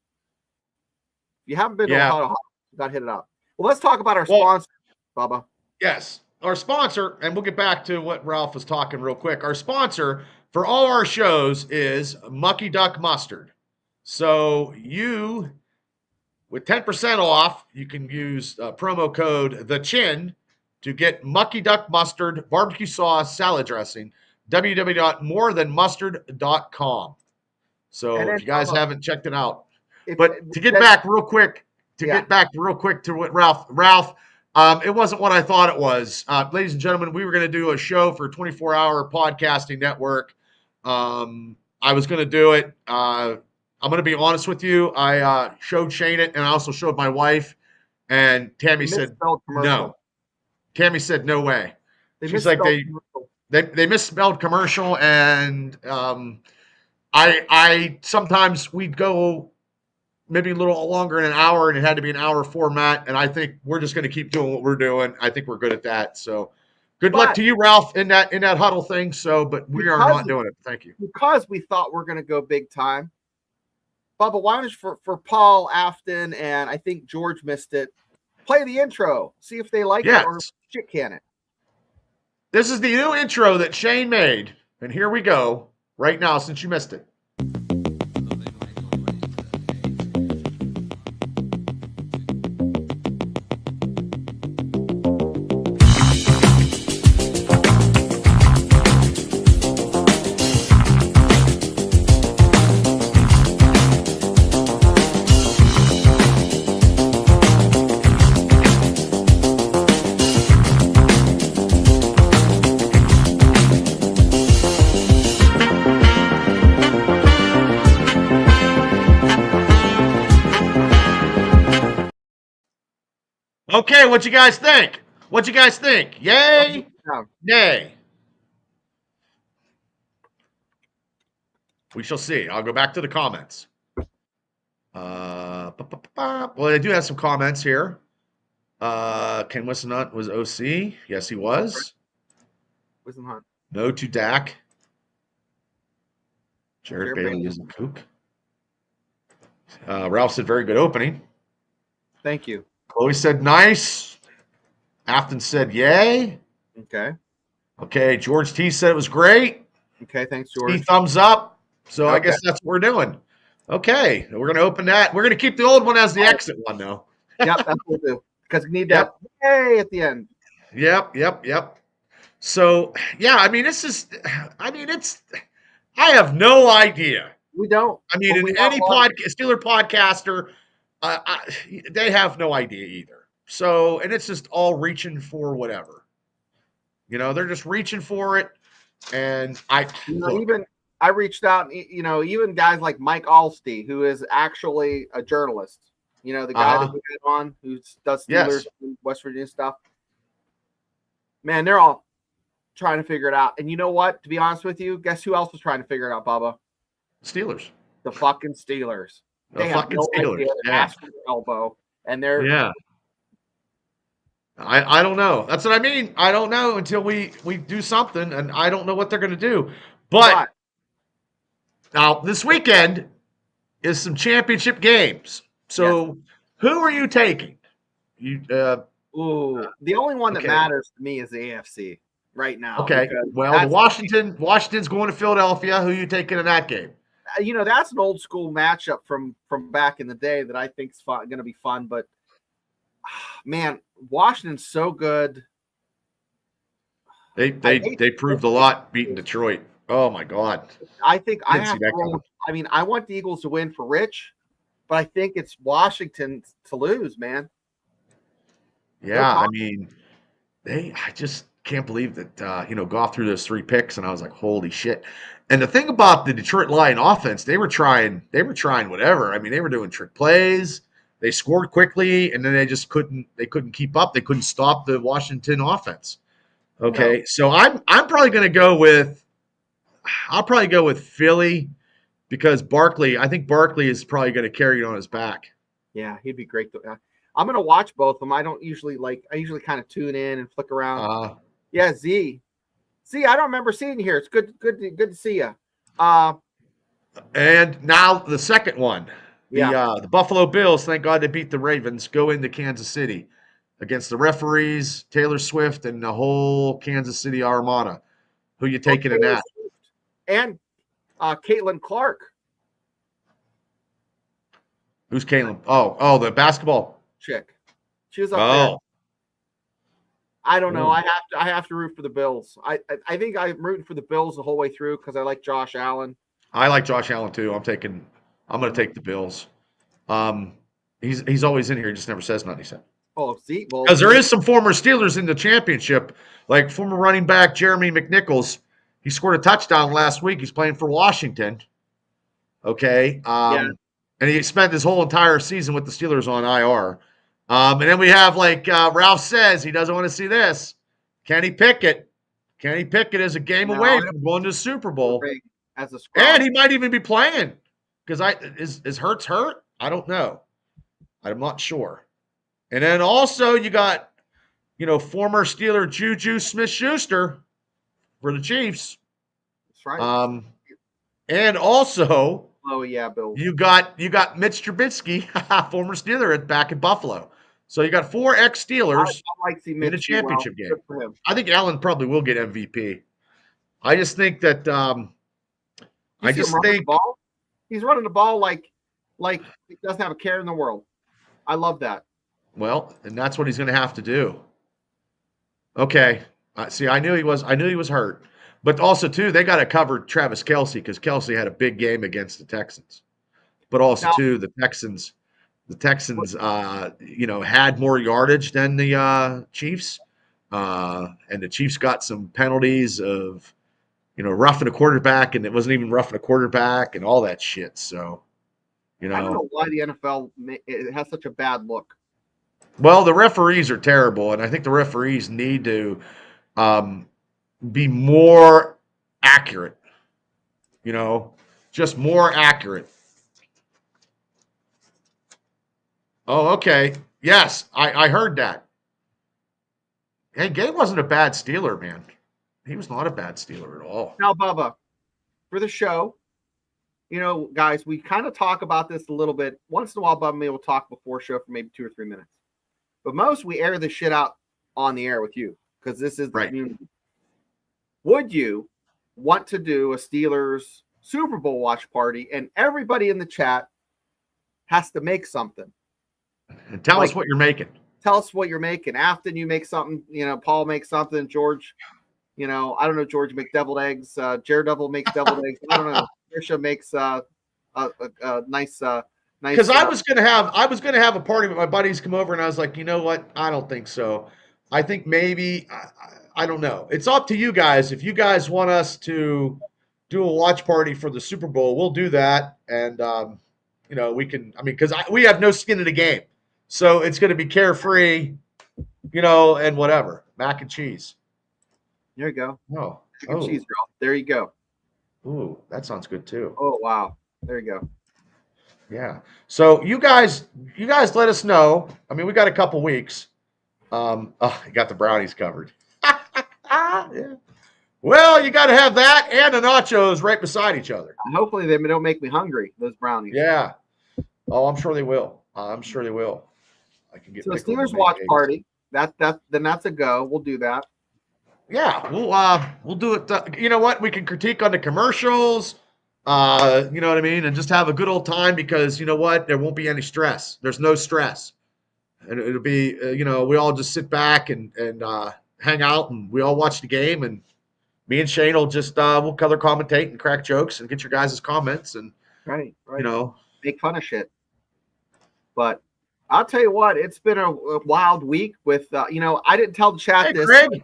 If you haven't been to Huddle House, you got to hit it up. Well, let's talk about our sponsor, Bubba. Yes, our sponsor, and we'll get back to what Ralph was talking real quick. Our sponsor for all our shows is Mucky Duck Mustard. So with 10% off, you can use promo code THECHIN to get Mucky Duck Mustard, barbecue sauce, salad dressing, www.morethanmustard.com. So if you guys haven't checked it out. But to get back real quick to what Ralph, It wasn't what I thought it was. Ladies and gentlemen, we were going to do a show for 24-hour podcasting network. I was going to do it. I'm going to be honest with you. I showed Shane it, and I also showed my wife, and Tammy said Misspelled commercial. no. Tammy said no way. They She's like misspelled commercial. they misspelled commercial, and I sometimes we'd go maybe a little longer than an hour, and it had to be an hour format. And I think we're just going to keep doing what we're doing. I think we're good at that. So, good luck to you, Ralph, in that huddle thing. So, but we are not doing it. Thank you. Because we thought we're going to go big time. Bubba, why don't you, for Paul Afton, and I think George missed it, play the intro, see if they like it or shit can it. This is the new intro that Shane made, and here we go right now since you missed it. Okay, what you guys think? What you guys think? Yay? Nay? We shall see. I'll go back to the comments. Well, I do have some comments here. Ken Wissenhunt was OC. Yes, he was. Wissenhunt. No to Dak. Jared Bailey is a kook. Ralph said very good opening. Thank you. Chloe said nice. Afton said yay. Okay. Okay. George T said it was great. Okay. Thanks, George. Thumbs up. So okay. I guess that's what we're doing. Okay. We're going to open that. We're going to keep the old one as the exit one, though. Yep. That's what we'll do. Because we need that yay at the end. Yep. So, yeah, I mean, it's, I have no idea. We don't. I mean, in any Steeler podcaster, they have no idea either. So, and it's just all reaching for whatever. You know, they're just reaching for it. And I reached out, even guys like Mike Alsty, who is actually a journalist, the guy that we had on who does Steelers and West Virginia stuff. Man, they're all trying to figure it out. And you know what? To be honest with you, guess who else was trying to figure it out, Bubba? Steelers. The fucking Steelers. They have no idea to for their elbow, and they're I don't know. That's what I mean. I don't know until we do something, and I don't know what they're going to do. But now this weekend is some championship games. So who are you taking? The only one that matters to me is the AFC right now. Okay. Well, Washington's going to Philadelphia. Who are you taking in that game? That's an old school matchup from back in the day that I think is going to be fun. But man, Washington's so good. They proved a lot beating Detroit. Oh my God! I think I have to roll. I mean, I want the Eagles to win for Rich, but I think it's Washington to lose, man. Yeah, I mean, I just can't believe that Goff threw those 3 picks, and I was like, holy shit. And the thing about the Detroit Lion offense, they were trying whatever. I mean, they were doing trick plays. They scored quickly, and then they just couldn't keep up. They couldn't stop the Washington offense. Okay, so I'm probably going to go with Philly because I think Barkley is probably going to carry it on his back. Yeah, he'd be great. I'm going to watch both of them. I don't usually I usually kind of tune in and flick around. Z. See, I don't remember seeing you here. It's good to see you. And now the second one. The Buffalo Bills, thank God they beat the Ravens, go into Kansas City against the referees, Taylor Swift, and the whole Kansas City Armada. Who you taking in that? And Caitlin Clark. Who's Caitlin? Oh, the basketball chick. She was up there. I don't know. I have to root for the Bills. I think I'm rooting for the Bills the whole way through because I like Josh Allen. I like Josh Allen too. I'm going to take the Bills. He's always in here. He just never says nothing. He said. Oh, see, well, Because there is some former Steelers in the championship, like former running back Jeremy McNichols. He scored a touchdown last week. He's playing for Washington. Okay. yeah. And he spent his whole entire season with the Steelers on IR. And then we have, like Ralph says, he doesn't want to see this. Kenny Pickett. Kenny Pickett is a game away from going to the Super Bowl. As a And he might even be playing. Because is Hurts hurt? I don't know. I'm not sure. And then also you got, former Steeler Juju Smith-Schuster for the Chiefs. That's right. And also, oh yeah, Bill. You got Mitch Trubisky, former Steeler, back in Buffalo. So you got 4 ex-Steelers in a championship game. I think Allen probably will get MVP. I just think that he's running the ball like he doesn't have a care in the world. I love that. Well, and that's what he's going to have to do. Okay. See, I knew he was hurt. But also, too, they got to cover Travis Kelce because Kelce had a big game against the Texans. But also, too, the Texans, had more yardage than the Chiefs. And the Chiefs got some penalties of, roughing a quarterback, and it wasn't even roughing a quarterback and all that shit. So, I don't know why the NFL it has such a bad look. Well, the referees are terrible, and I think the referees need to be more accurate, just more accurate. Oh, okay. Yes, I heard that. Hey, Gay wasn't a bad Steeler, man. He was not a bad Steeler at all. Now, Bubba, for the show, guys, we kind of talk about this a little bit. Once in a while, Bubba and me will talk before show for maybe 2 or 3 minutes. But most, we air this shit out on the air with you because this is the community. Would you want to do a Steelers Super Bowl watch party and everybody in the chat has to make something? And tell us what you're making. Tell us what you're making. Afton, you make something. Paul makes something. George, I don't know. George make deviled eggs. Daredevil makes deviled eggs. I don't know. Trisha makes a nice. Because I was gonna have a party with my buddies come over, and I was like, you know what? I don't think so. I think maybe I don't know. It's up to you guys. If you guys want us to do a watch party for the Super Bowl, we'll do that. And we can. Because we have no skin in the game, so it's going to be carefree, and whatever, mac and cheese. There you go. Oh, mac and cheese, girl. There you go. Ooh, that sounds good too. Oh wow, there you go. Yeah. So you guys let us know. We got a couple weeks. You got the brownies covered. Yeah. Well, you got to have that and the nachos right beside each other. Hopefully they don't make me hungry, those brownies. Yeah. Oh, I'm sure they will. I can get. So Steelers watch party. That's a go. We'll do that. Yeah, we'll do it. You know what? We can critique on the commercials. You know what I mean, and just have a good old time because you know what? There won't be any stress. There's no stress, and it'll be we all just sit back and hang out and we all watch the game and me and Shane will just we'll color commentate and crack jokes and get your guys' comments and right. Make fun of shit. But I'll tell you what, it's been a wild week with I didn't tell the chat this. Craig.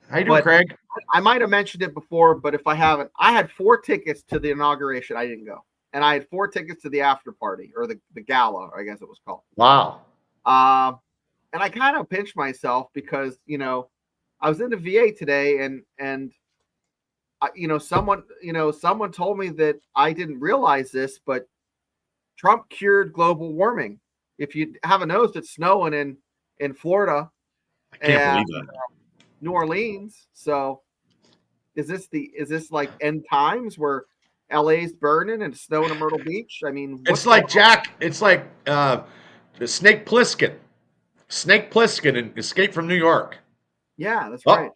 How you doing, Craig? I might have mentioned it before, but if I haven't, I had 4 tickets to the inauguration. I didn't go. And I had 4 tickets to the after party or the gala, I guess it was called. Wow. And I kind of pinched myself because, I was in the VA today and someone told me that I didn't realize this, but Trump cured global warming. If you haven't noticed, it's snowing in Florida. I can't believe that. New Orleans. So is this like end times where LA's burning and snowing in Myrtle Beach? It's like the Snake Plissken and Escape from New York. Yeah, that's right.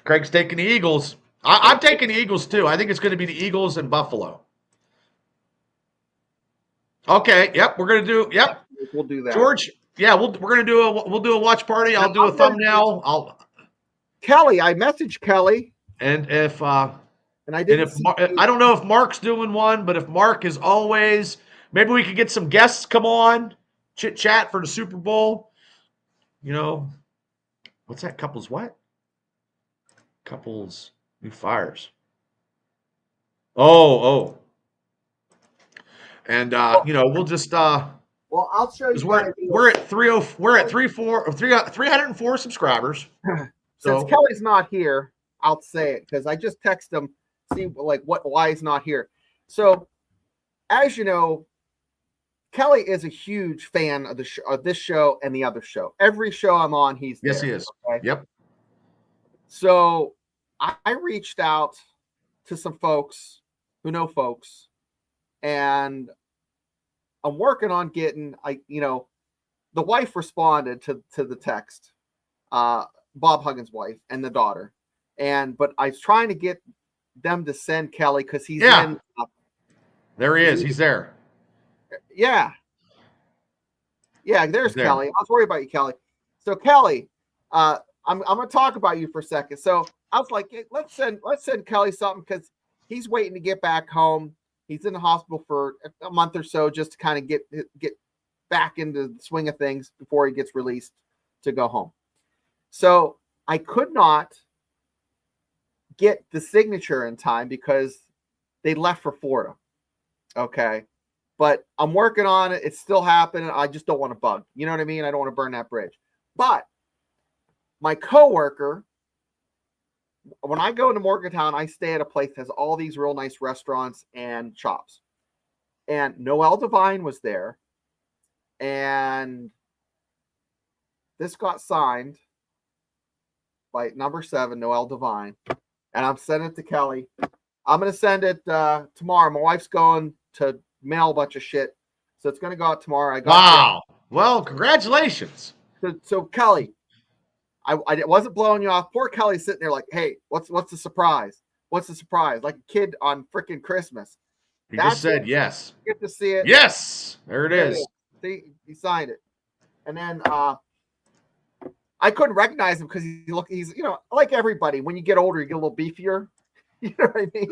Craig's taking the Eagles. I'm taking the Eagles too. I think it's going to be the Eagles and Buffalo. Okay. Yep. We're going to do. Yep. We'll do that. George. Yeah. We'll do a watch party. I'll do a thumbnail. Kelly, I messaged Kelly. And if I don't know if Mark's doing one, but if Mark is always, maybe we could get some guests come on, chit chat for the Super Bowl. you know, what's that? Couples what? Couples new fires. Oh. And Well, we'll just well, I'll show you because guys. we're at 30 we're at 304 subscribers. Since So Kelly's not here, I'll say it because I just text him, see like why he's not here. So, as you know, Kelly is a huge fan of this show and the other show. Every show I'm on, he's yes, there. he is. Okay? Yep. So I reached out to some folks who know folks, and I'm working on getting the wife responded to the text, Bob Huggins' wife and the daughter, but I was trying to get them to send Kelly because he's in. There he is. He's there. Yeah. There's He's there. Kelly. I was worried about you, Kelly. So Kelly, I'm gonna talk about you for a second. So I was like, hey, let's send Kelly something because he's waiting to get back home. He's in the hospital for a month or so just to kind of get back into the swing of things before he gets released to go home. So I could not get the signature in time because they left for Florida. Okay. But I'm working on it. It's still happening. I just don't want to bug. You know what I mean? I don't want to burn that bridge. But my coworker, when I go into Morgantown, I stay at a place that has all these real nice restaurants and shops. And Noel Devine was there. And this got signed by number 7, Noel Devine. And I'm sending it to Kelly. I'm going to send it tomorrow. My wife's going to mail a bunch of shit. So it's going to go out tomorrow. Wow. Well, congratulations. So Kelly, I wasn't blowing you off. Poor Kelly's sitting there like, hey, what's the surprise? What's the surprise? Like a kid on freaking Christmas. He just said yes. Get to see it. Yes. There it is. See, he signed it. And then I couldn't recognize him because he's like everybody. When you get older, you get a little beefier. You know what I mean?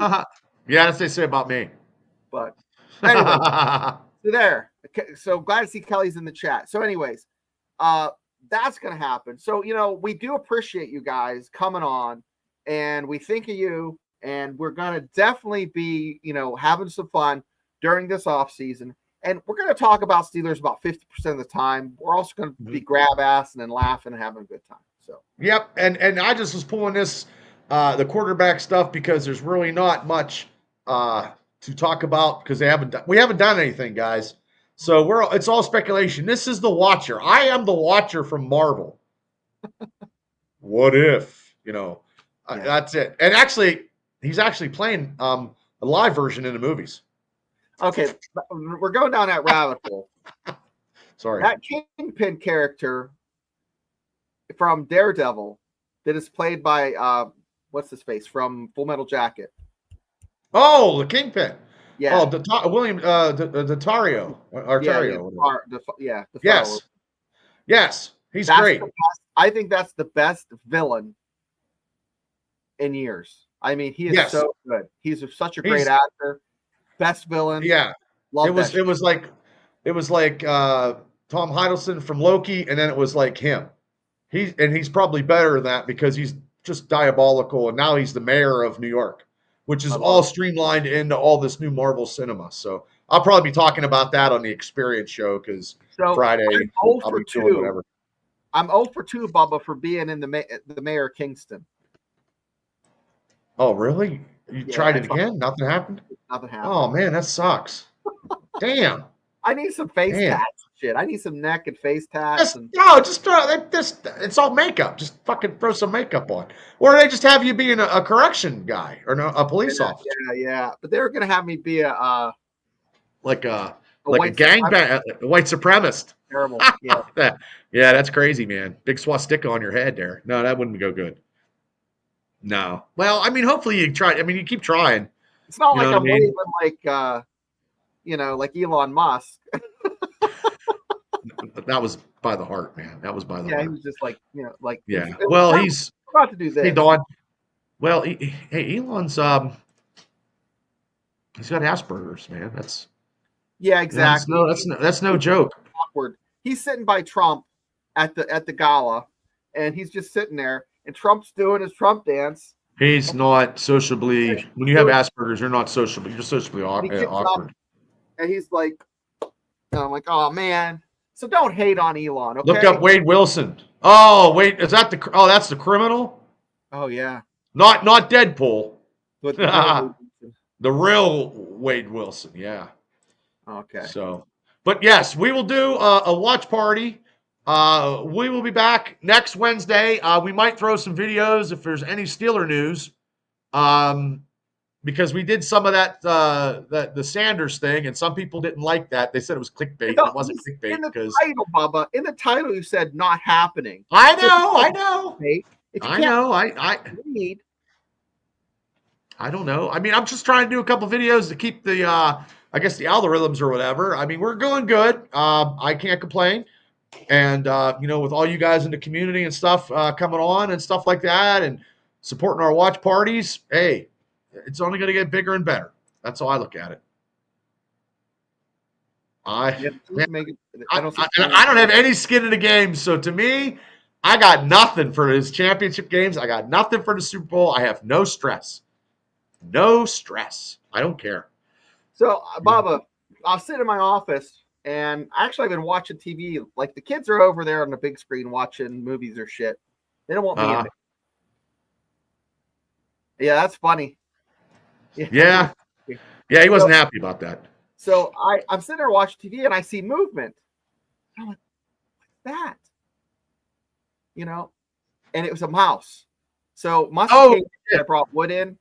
Yeah, that's what they say about me. But anyway, so there. Okay, so glad to see Kelly's in the chat. So, anyways, that's going to happen. So, we do appreciate you guys coming on, and we think of you, and we're going to definitely be, having some fun during this off season. And we're going to talk about Steelers about 50% of the time. We're also going to be grab ass and then laughing and having a good time. So, yep. And I just was pulling this, the quarterback stuff because there's really not much to talk about because we haven't done anything, guys. So it's all speculation. This is the Watcher. I am the Watcher from Marvel. What if, that's it. And actually, he's actually playing a live version in the movies. Okay, we're going down that rabbit hole. Sorry. That Kingpin character from Daredevil that is played by what's his face from Full Metal Jacket. Oh, the Kingpin. Yeah. Oh, William D'Artario. Yes. Yes. He's great. I think that's the best villain in years. I mean, he is so good. He's such a great actor. Best villain. Yeah. It was like Tom Hiddleston from Loki, and then it was like him. He's probably better than that because he's just diabolical, and now he's the mayor of New York, which is all streamlined into all this new Marvel cinema. So I'll probably be talking about that on the Experience show because Friday I'll be doing whatever. I'm 0 for 2, Bubba, for being in the mayor of Kingston. Oh, really? You tried it again? Nothing happened? Nothing happened. Oh, man, that sucks. Damn. I need some face tats. Shit, I need some neck and face tats. It's all makeup. Just fucking throw some makeup on. Or they just have you being a correction guy or a police officer. Yeah. But they were going to have me be a white supremacist. Terrible. Yeah, that's crazy, man. Big swastika on your head there. No, that wouldn't go good. No. Well, I mean, hopefully you try. I mean, you keep trying. It's not like I'm waving like Elon Musk. That was by the heart, man. That was by the heart. Yeah, he was just like, Yeah. Well, he's about to do this. Hey, Dawn. Well, hey, Elon's he's got Asperger's, man. That's exactly. That's no joke. Awkward. He's sitting by Trump at the gala, and he's just sitting there, and Trump's doing his Trump dance. He's not sociably. When you have Dude, Asperger's, you're not sociable. You're sociably and he gets up, awkward. and he's like, and I'm like, oh man. So don't hate on Elon, okay? Look up Wade Wilson. Oh wait, is that the? Oh, that's the criminal. Oh yeah. Not Deadpool. But The real Wade Wilson. Yeah. okay. So, but yes, we will do a watch party. We will be back next Wednesday. We might throw some videos if there's any Steeler news, because we did some of that the Sanders thing, and some people didn't like that. They said it was clickbait. And it wasn't clickbait in the because title, Bubba. In the title, you said not happening. I know. If you I can't know. read, I don't know. I mean, I'm just trying to do a couple videos to keep the I guess the algorithms or whatever. I mean, we're going good. I can't complain. And with all you guys in the community and stuff coming on and stuff like that and supporting our watch parties, hey, it's only going to get bigger and better. That's how I look at it. I don't have any skin in the game. So to me, I got nothing for his championship games. I got nothing for the Super Bowl. I have no stress. No stress. I don't care. So, Bubba, I'll sit in my office, and actually I've been watching TV. Like the kids are over there on the big screen watching movies or shit. They don't want me in there. Yeah, that's funny. Yeah, he wasn't happy about that. So I'm sitting there watching TV, and I see movement. I'm like, what's that? And it was a mouse. So I brought wood in.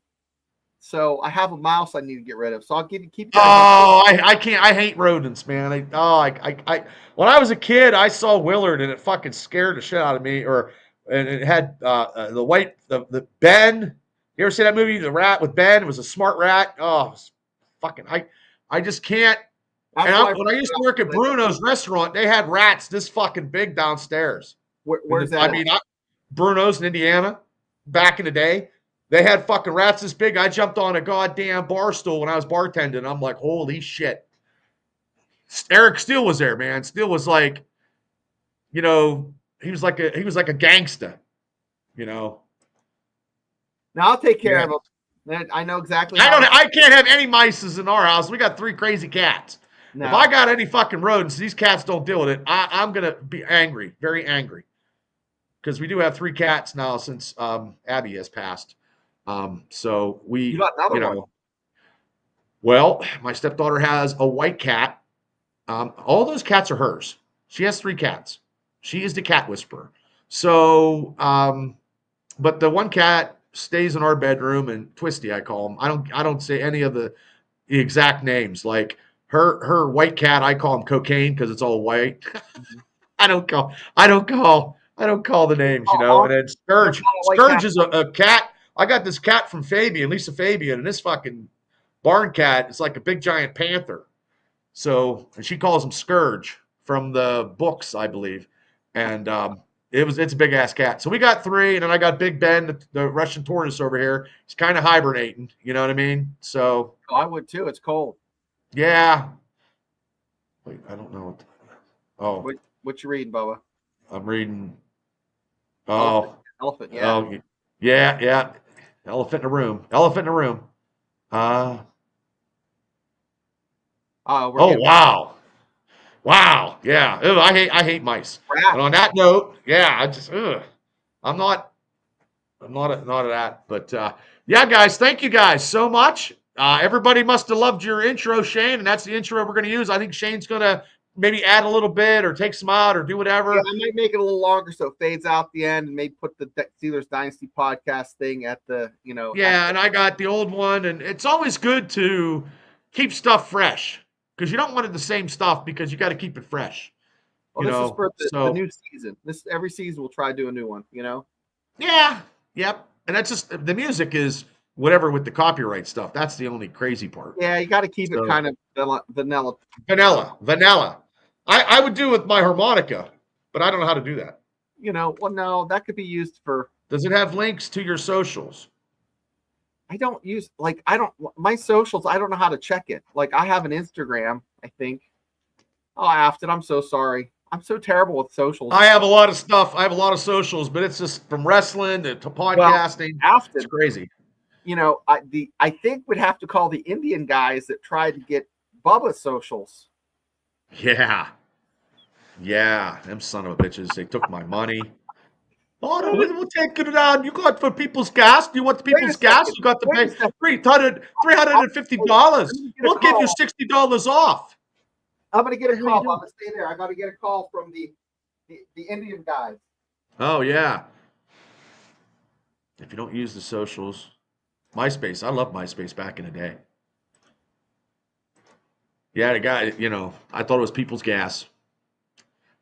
So I have a mouse I need to get rid of. So I'll keep. I can't. I hate rodents, man. When I was a kid, I saw Willard and it fucking scared the shit out of me. And it had the Ben. You ever see that movie, The Rat with Ben? It was a smart rat. Oh, it was fucking. I just can't. When I used to work at Bruno's restaurant, they had rats this fucking big downstairs. Where's that? I mean, Bruno's in Indiana back in the day. They had fucking rats this big. I jumped on a goddamn bar stool when I was bartending. I'm like, holy shit. Eric Steele was there, man. Steele was like, he was like a gangster, Now I'll take care of them. I know exactly. I can't have any mices in our house. We got 3 crazy cats. No. If I got any fucking rodents, these cats don't deal with it. I'm gonna be angry, very angry, because we do have 3 cats now since Abby has passed. So you got another one. Well, my stepdaughter has a white cat. All those cats are hers. She has 3 cats. She is the cat whisperer. So, but the one cat stays in our bedroom, and Twisty, I call him. I don't say any of the exact names. Like her white cat, I call him Cocaine because it's all white. I don't call the names, And then Scourge. Scourge is a cat. I got this cat from Fabian, Lisa Fabian, and this fucking barn cat is like a big giant panther. So, and she calls him Scourge from the books, I believe. And it's a big ass cat. So we got 3, and then I got Big Ben, the Russian tortoise over here. He's kind of hibernating, you know what I mean? So I would too. It's cold. Yeah. Wait, I don't know. What you reading, Bubba? I'm reading. Elephant. Yeah. Oh, yeah. Elephant in the room. Wow. Yeah. Ew, I hate mice. And on that note, yeah, I'm not at that. But yeah, guys, thank you guys so much. Everybody must have loved your intro, Shane, and that's the intro we're going to use. I think Shane's going to maybe add a little bit or take some out or do whatever. Yeah, I might make it a little longer so it fades out the end, and maybe put the Steelers Dynasty podcast thing at the, Yeah, and I got the old one, and it's always good to keep stuff fresh because you don't want it the same stuff because you got to keep it fresh. Well, this is for the new season. Every season we'll try to do a new one, Yeah, yep. And that's just the music is whatever with the copyright stuff. That's the only crazy part. Yeah, you got to keep it kind of vanilla. Vanilla. I would do it with my harmonica, but I don't know how to do that. Well, no, that could be used for. Does it have links to your socials? I don't use my socials. I don't know how to check it. Like I have an Instagram, I think. Oh, I have it. I'm so sorry. I'm so terrible with socials. I have a lot of stuff. I have a lot of socials, but it's just from wrestling to podcasting. It's Afton, crazy. I think we'd have to call the Indian guys that tried to get Bubba's socials. Yeah. Yeah. Them son of a bitches. They took my money. Oh, no, we'll take it down. You got for people's gas. Do you want the people's gas? You got to pay $350. We'll give you $60 off. I'm gonna get a call. I'm gonna stay there. I gotta get a call from the Indian guys. Oh yeah. If you don't use the socials, MySpace. I love MySpace back in the day. Yeah, the guy, I thought it was people's gas.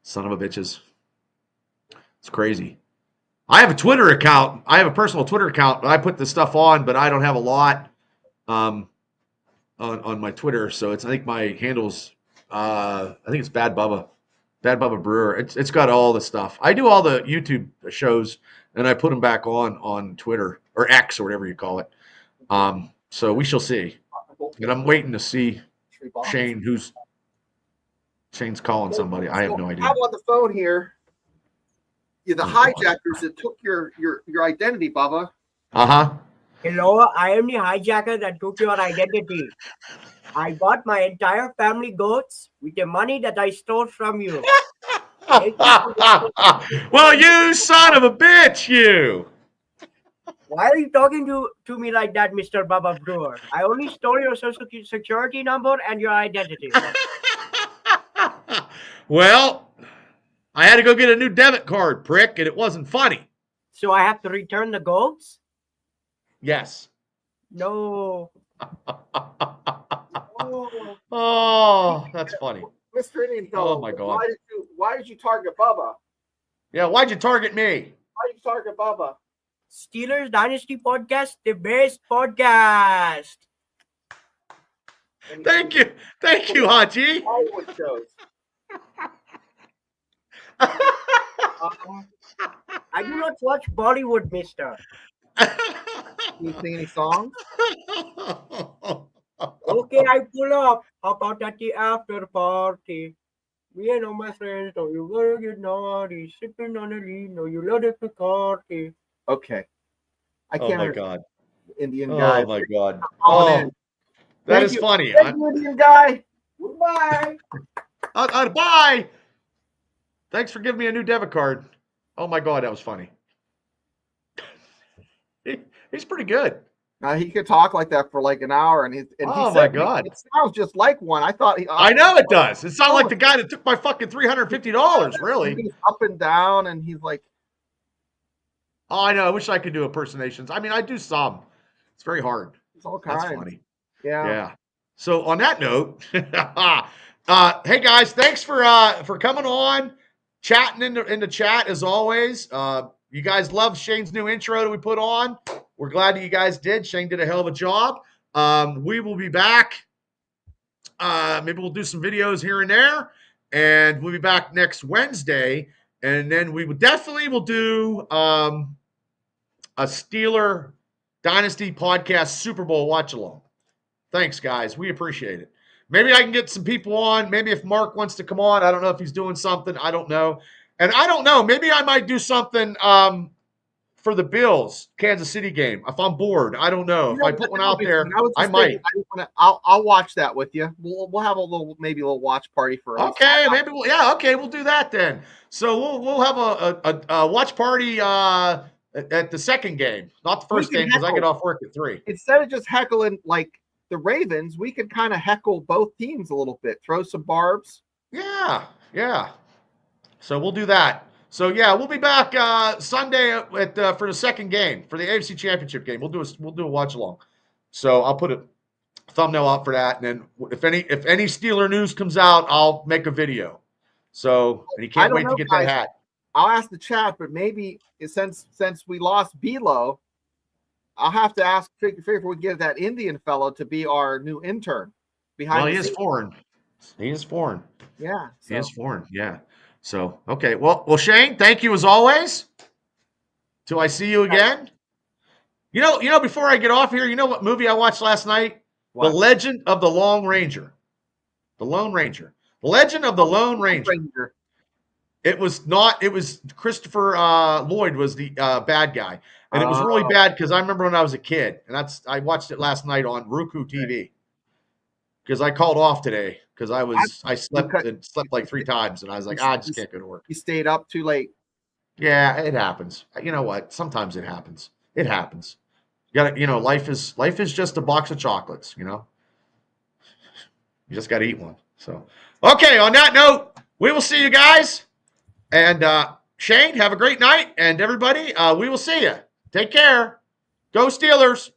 Son of a bitches. It's crazy. I have a Twitter account. I have a personal Twitter account. I put this stuff on, but I don't have a lot on my Twitter. So I think my handle's I think it's Bad Bubba Brewer. It's got all the stuff. I do all the YouTube shows and I put them back on Twitter or X or whatever you call it. So we shall see. And I'm waiting to see Shane. Shane's calling somebody. I have no idea. I'm on the phone here. The hijackers that took your identity, Bubba. Uh-huh. Hello, I am the hijacker that took your identity. I bought my entire family goats with the money that I stole from you. Well, you son of a bitch, you. Why are you talking to me like that, Mr. Bubba Brewer? I only stole your social security number and your identity. Well, I had to go get a new debit card, prick, and it wasn't funny. So I have to return the goats? Yes. No. Oh, that's funny. Mr. Indian fellow, oh my God. Why did you target Bubba? Yeah, why'd you target me? Why did you target Bubba? Steelers Dynasty podcast, the best podcast. Thank you, Haji. Hollywood shows. I do not watch Bollywood, mister. You sing any songs? Okay, I pull up. How about at the after party? Me and all my friends, know you gonna get naughty, sipping on a lean, know you love the party. Okay. I can't. Oh my God. Indian guy. Oh my God. Oh, that is funny. Thank you, Indian guy. Goodbye. Bye. Thanks for giving me a new debit card. Oh my God, that was funny. He's pretty good. He could talk like that for like an hour, and oh my God, it sounds just like one. I thought. I know it does. It sounds like the guy that took my fucking $350. Really, he's up and down, and he's like. Oh, I know. I wish I could do impersonations. I mean, I do some. It's very hard. It's all kinds. That's funny. Yeah. So on that note, hey guys, thanks for coming on, chatting in the chat as always. You guys love Shane's new intro that we put on. We're glad that you guys did. Shane did a hell of a job. We will be back. Maybe we'll do some videos here and there, and we'll be back next Wednesday. And then we will do a Steeler Dynasty podcast Super Bowl watch along. Thanks, guys. We appreciate it. Maybe I can get some people on. Maybe if Mark wants to come on, I don't know if he's doing something. I don't know. And I don't know. Maybe I might do something for the Bills Kansas City game if I'm bored. I don't know. If I put one out there, I might. I'll watch that with you. We'll have a little watch party for us. Okay, maybe we'll do that then. So we'll have a watch party at the second game, not the first game because I get off work at 3. Instead of just heckling like the Ravens, we could kind of heckle both teams a little bit, throw some barbs. Yeah. So we'll do that. So yeah, we'll be back Sunday for the second game for the AFC Championship game. We'll do a watch along. So I'll put a thumbnail out for that, and then if any Steeler news comes out, I'll make a video. So and you can't wait to get that hat. I'll ask the chat, but maybe since we lost Belo, I'll have to ask figure if we get that Indian fellow to be our new intern. He is foreign. He is foreign. Yeah, he is foreign. Yeah. So okay. Well, Shane, thank you as always. Till I see you again. You know. Before I get off here, you know what movie I watched last night? What? The Legend of the Lone Ranger. The Lone Ranger. The Legend of the Lone Ranger. It was not. It was Christopher Lloyd was the bad guy, and it was really Oh, bad because I remember when I was a kid, and I watched it last night on Roku TV because I called off today because I slept because and slept like 3 times, and I was like, I just can't go to work. you stayed up too late. Yeah, it happens. You know what? Sometimes it happens. It happens. You got to, life is just a box of chocolates. You just got to eat one. So, okay. On that note, we will see you guys. And Shane, have a great night. And everybody, we will see you. Take care. Go Steelers.